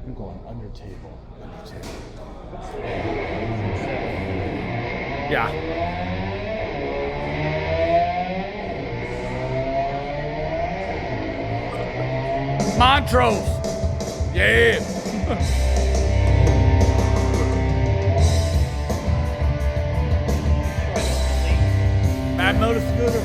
I'm going under table. Under table. Yeah. Montrose. Yeah. Mad Motor Scooter.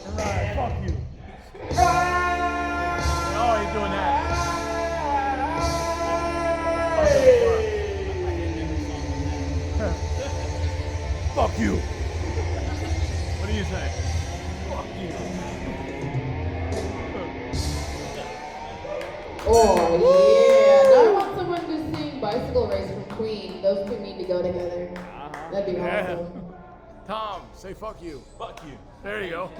Alright, fuck you. Oh, you're doing that. Fuck you. What do you say? Fuck you. Oh, yeah. Now I want someone to sing Bicycle Race from Queen. Those two need to go together. That'd be awesome. Tom, say fuck you. Fuck you. There you go.